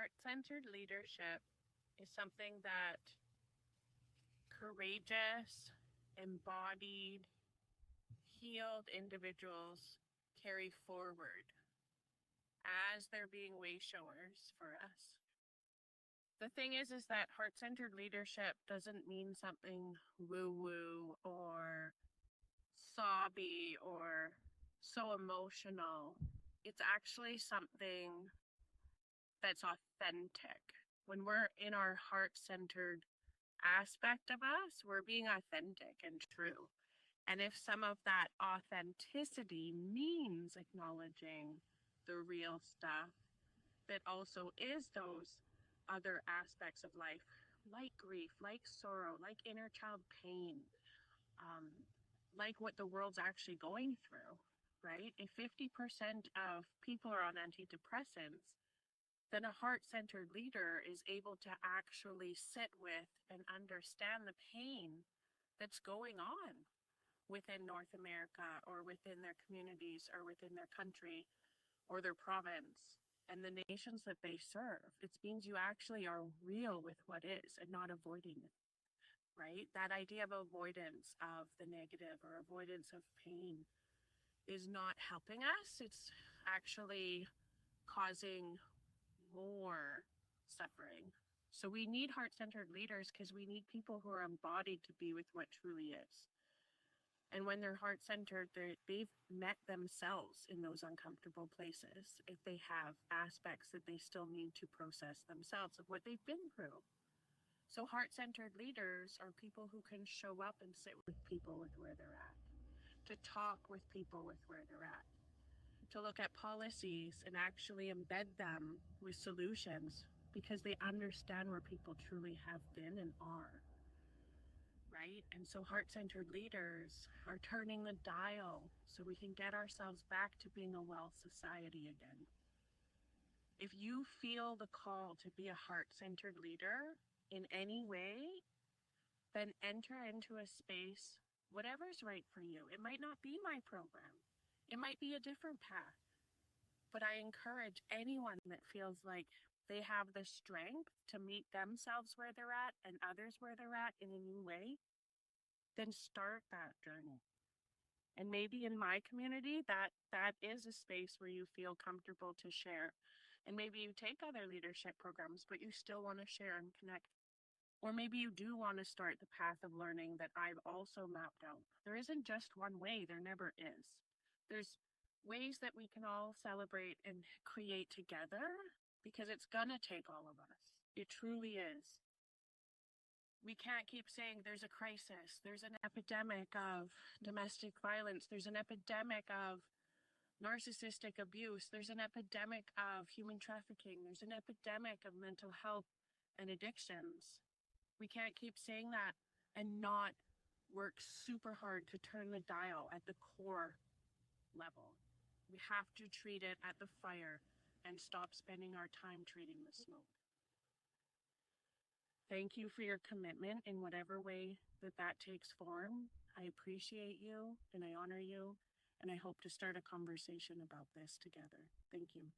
Heart-centered leadership is something that courageous, embodied, healed individuals carry forward as they're being way showers for us. The thing is that heart-centered leadership doesn't mean something woo-woo or sobby or so emotional. It's actually something that's authentic. When we're in our heart-centered aspect of us, we're being authentic and true. And if some of that authenticity means acknowledging the real stuff that also is those other aspects of life, like grief, like sorrow, like inner child pain, like what the world's actually going through, right? If 50% of people are on antidepressants, then a heart-centered leader is able to actually sit with and understand the pain that's going on within North America or within their communities or within their country or their province and the nations that they serve. It means you actually are real with what is and not avoiding it, right? That idea of avoidance of the negative or avoidance of pain is not helping us. It's actually causing more suffering. So we need heart-centered leaders because we need people who are embodied to be with what truly is. And when they're heart-centered, they've met themselves in those uncomfortable places. If they have aspects that they still need to process themselves of what they've been through. So heart-centered leaders are people who can show up and sit with people with where they're at, to talk with people with where they're at, to look at policies and actually embed them with solutions because they understand where people truly have been and are, right? And so heart-centered leaders are turning the dial so we can get ourselves back to being a well society again. If you feel the call to be a heart-centered leader in any way, then enter into a space, whatever's right for you. It might not be my program. It might be a different path. But I encourage anyone that feels like they have the strength to meet themselves where they're at and others where they're at in a new way, then start that journey. And maybe in my community, that is a space where you feel comfortable to share. And maybe you take other leadership programs, but you still want to share and connect. Or maybe you do want to start the path of learning that I've also mapped out. There isn't just one way, there never is. There's ways that we can all celebrate and create together because it's gonna take all of us. It truly is. We can't keep saying there's a crisis, there's an epidemic of domestic violence, there's an epidemic of narcissistic abuse, there's an epidemic of human trafficking, there's an epidemic of mental health and addictions. We can't keep saying that and not work super hard to turn the dial at the core level. We have to treat it at the fire and stop spending our time treating the smoke. Thank you for your commitment in whatever way that takes form. I appreciate you and I honor you, and I hope to start a conversation about this together. Thank you.